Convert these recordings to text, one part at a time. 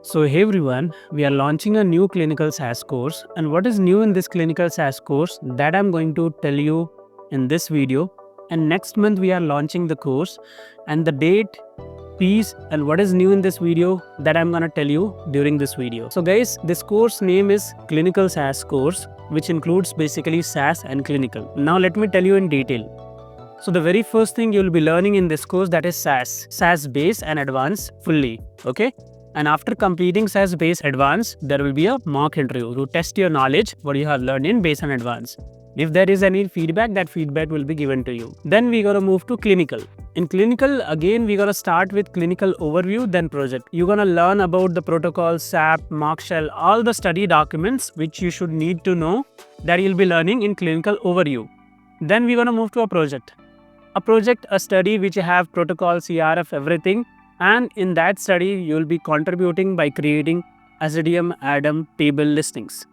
So hey everyone, we are launching a new clinical SAS course, and what is new in this clinical SAS course that I'm going to tell you in this video. And next month we are launching the course and the date, fees, and what is new in this video that I'm gonna tell you during this video. So guys, this course name is Clinical SAS course, which includes basically SAS and clinical. Now let me tell you in detail. So the very first thing you'll be learning in this course, that is SAS Base and Advanced fully, okay? And after completing SAS Base Advanced, there will be a mock interview to test your knowledge, what you have learned in Base and Advanced. If there is any feedback, that feedback will be given to you. Then we're gonna move to clinical. In clinical, again, we're gonna start with clinical overview, then project. You're gonna learn about the protocol, SAP, mock shell, all the study documents which you should need to know that you'll be learning in clinical overview. Then we're gonna move to a project. A study which have protocol, CRF, everything. And in that study, you'll be contributing by creating SDTM ADAM table listings.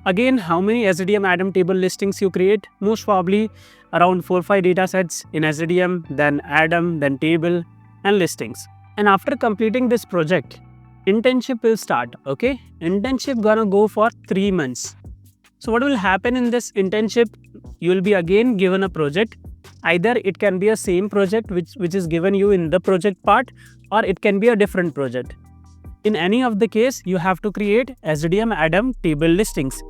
Again, how many SDTM ADAM table listings you create? Most probably around 4-5 data sets in SDTM, then ADAM, then table and listings. And after completing this project, internship will start, okay? Internship gonna go for 3 months. So what will happen in this internship? You will be again given a project. Either it can be a same project which is given you in the project part, or it can be a different project. In any of the case, you have to create SDTM ADAM table listings.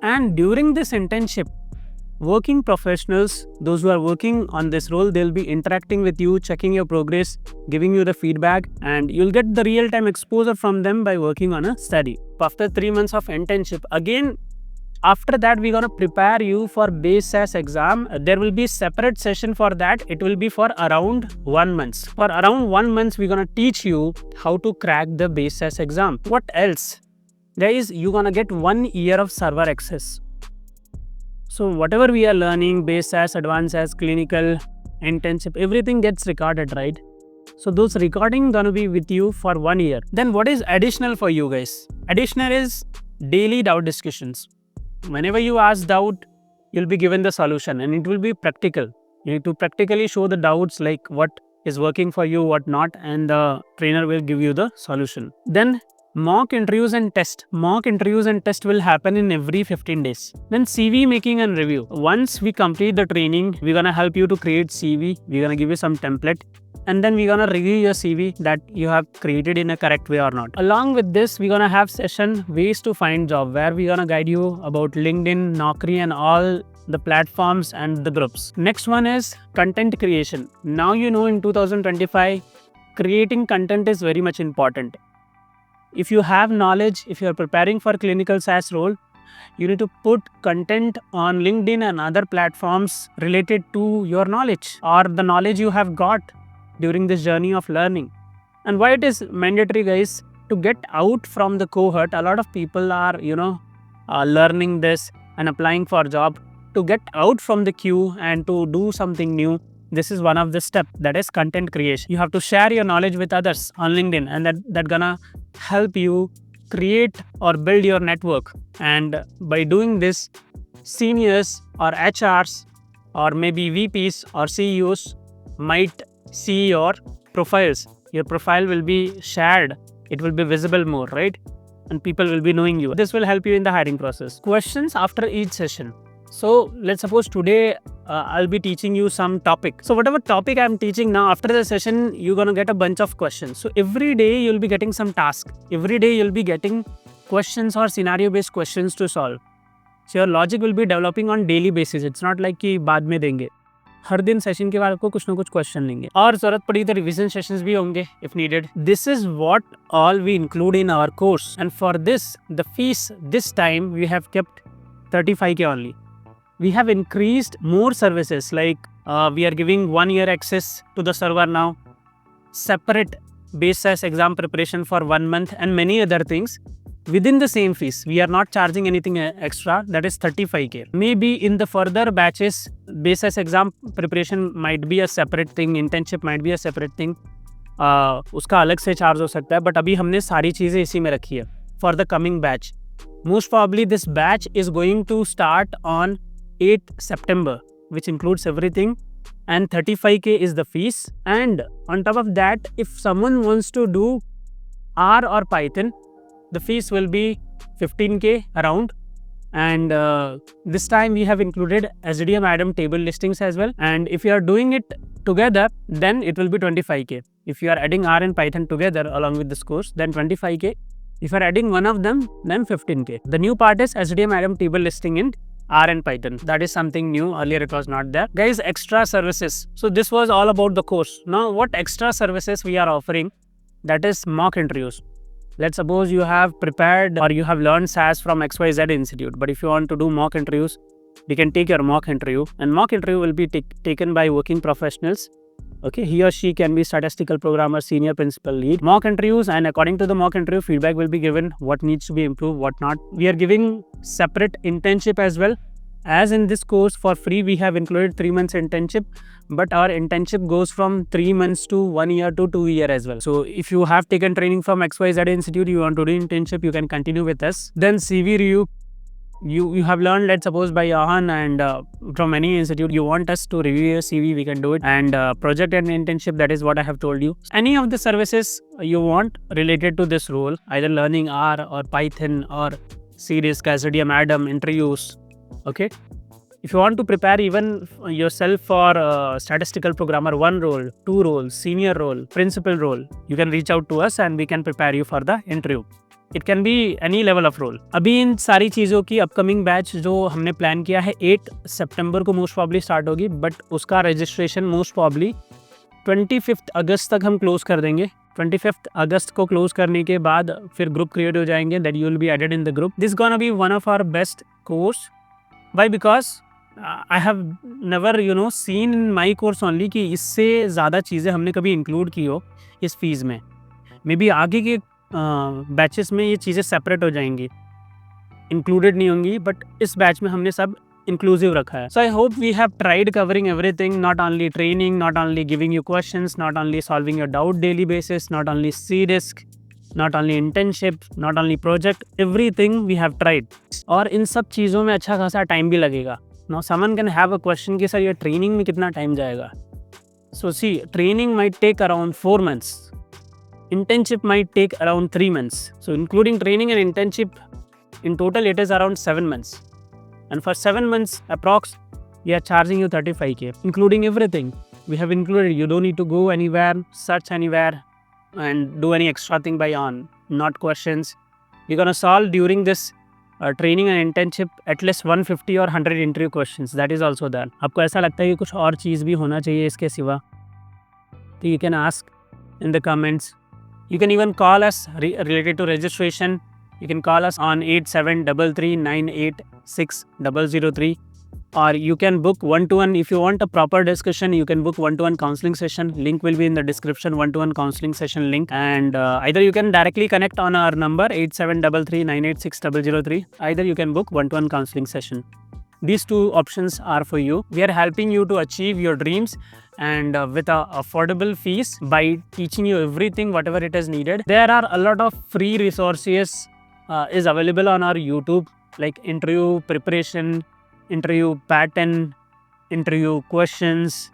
And during this internship, working professionals, those who are working on this role, they'll be interacting with you, checking your progress, giving you the feedback, and you'll get the real-time exposure from them by working on a study. After 3 months of internship, again, after that, we're gonna prepare you for Base SAS exam. There will be separate session for that. It will be for around 1 month. For around 1 month, we're gonna teach you how to crack the Base SAS exam. What else? Guys, you're gonna get 1 year of server access. So whatever we are learning, Base SAS, Advanced SAS, clinical, internship, everything gets recorded, right? So those recording gonna be with you for 1 year. Then what is additional for you guys? Additional is daily doubt discussions. Whenever you ask doubt, you'll be given the solution and it will be practical. You need to practically show the doubts, like what is working for you, what not, and the trainer will give you the solution. Then mock interviews and test. Mock interviews and test will happen in every 15 days. Then CV making and review. Once we complete the training, we're gonna help you to create CV. We're gonna give you some template. And then we're gonna review your CV that you have created in a correct way or not. Along with this, we're gonna have session ways to find job, where we're gonna guide you about LinkedIn, Naukri, and all the platforms and the groups. Next one is content creation. Now you know in 2025, creating content is very much important. If you have knowledge, if you're preparing for clinical SAS role, you need to put content on LinkedIn and other platforms related to your knowledge or the knowledge you have got during this journey of learning. And why it is mandatory, guys? To get out from the cohort, a lot of people are learning this and applying for a job. To get out from the queue and to do something new, this is one of the steps, that is content creation. You have to share your knowledge with others on LinkedIn, and that gonna help you create or build your network. And by doing this, seniors or HRs or maybe VPs or CEOs might see your profiles. Your profile will be shared. It will be visible more, right? And people will be knowing you. This will help you in the hiring process. Questions after each session. So let's suppose today I'll be teaching you some topic. So whatever topic I'm teaching now, after the session, you're gonna get a bunch of questions. So every day you'll be getting some task. Every day you'll be getting questions or scenario-based questions to solve. So your logic will be developing on daily basis. It's not like कि बाद में देंगे. हर दिन session के बाद आपको कुछ ना कुछ क्वेश्चन लेंगे और जरूरत पड़ी तो रिवीजन सेशंस भी होंगे if needed. This is what all we include in our course, and for this the fees this time we have kept 35K only. We have increased more services, like we are giving 1 year access to the server now, separate Base SAS exam preparation for 1 month, and many other things within the same fees. We are not charging anything extra, that is 35K. Maybe in the further batches, Base SAS exam preparation might be a separate thing, internship might be a separate thing. उसका अलग से charge हो सकता है, but अभी हमने सारी चीज़ें इसी में रखी है for the coming batch. Most probably this batch is going to start on 8th September, which includes everything, and 35K is the fees. And on top of that, if someone wants to do R or Python, the fees will be 15K around. And this time we have included SDTM Adam table listings as well. And if you are doing it together, then it will be 25K. If you are adding R and Python together along with this course, then 25K. If you are adding one of them, then 15K. The new part is SDTM Adam table listing in R and Python. That is something new. Earlier it was not there. Guys, extra services. So this was all about the course. Now what extra services we are offering? That is mock interviews. Let's suppose you have prepared or you have learned SAS from XYZ Institute, but if you want to do mock interviews, you can take your mock interview, and mock interview will be taken by working professionals. Okay, he or she can be statistical programmer, senior principal, lead. Mock interviews, and according to the mock interview, feedback will be given, what needs to be improved, what not. We are giving separate internship as well. As in this course for free, we have included 3 months internship, but our internship goes from 3 months to 1 year to 2 years as well. So if you have taken training from XYZ Institute, you want to do internship, you can continue with us. Then CV review. You have learned, let's suppose, by Johan and from any institute, you want us to review your CV, we can do it. And project and internship, that is what I have told you. Any of the services you want related to this role, either learning R or Python or C-Risk, SDTM, Adam, interviews. Okay, if you want to prepare even yourself for statistical programmer 1 role, 2 roles, senior role, principal role, you can reach out to us and we can prepare you for the interview. It can be any level of role. अभी इन सारी चीज़ों की upcoming batch जो हमने plan किया है 8 सितंबर को most probably start होगी, बट उसका रजिस्ट्रेशन मोस्ट प्रॉब्ली 25 अगस्त तक हम क्लोज कर देंगे. 25 अगस्त को क्लोज करने के बाद फिर ग्रुप क्रिएट हो जाएंगे, that you will be added in the group. This gonna be one of our best course. Why? Because I have never seen in my course only कि इससे ज़्यादा चीज़ें हमने कभी इंक्लूड की हो इस फीस में. मे बी आगे के बैचेस में ये चीज़ें सेपरेट हो जाएंगी, इंक्लूडेड नहीं होंगी, बट इस बैच में हमने सब इंक्लूसिव रखा है. So I hope we have tried covering everything, not only training, not only giving you questions, not only solving your doubt daily basis, not only C-Risk, not only internship, not only project, everything we have tried. और इन सब चीज़ों में अच्छा खासा time भी लगेगा. Now someone can have a question कि sir ये ट्रेनिंग में कितना टाइम जाएगा. So see, training might take around 4 months. Internship might take around 3 months. So including training and internship, in total it is around 7 months. And for 7 months approx, we are charging you 35K, including everything. We have included, you don't need to go anywhere, search anywhere, and do any extra thing by on, not questions. You're gonna solve during this training and internship at least 150 or 100 interview questions. That is also there. आपको ऐसा लगता है कि कुछ और चीज़ भी होना चाहिए इसके सिवा, तो you can ask in the comments. You can even call us related to registration. You can call us on 8733986003. Or you can book one-to-one. If you want a proper discussion, you can book one-to-one counseling session. Link will be in the description, one-to-one counseling session link. And either you can directly connect on our number 8733986003. Either you can book one-to-one counseling session. These two options are for you. We are helping you to achieve your dreams and with affordable fees by teaching you everything, whatever it is needed. There are a lot of free resources is available on our YouTube, like interview preparation, interview pattern, interview questions,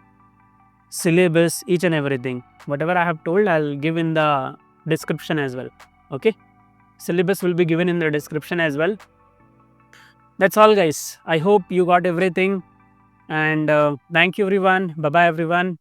syllabus, each and everything. Whatever I have told, I'll give in the description as well. Okay, syllabus will be given in the description as well. That's all, guys. I hope you got everything, and thank you everyone. Bye bye everyone.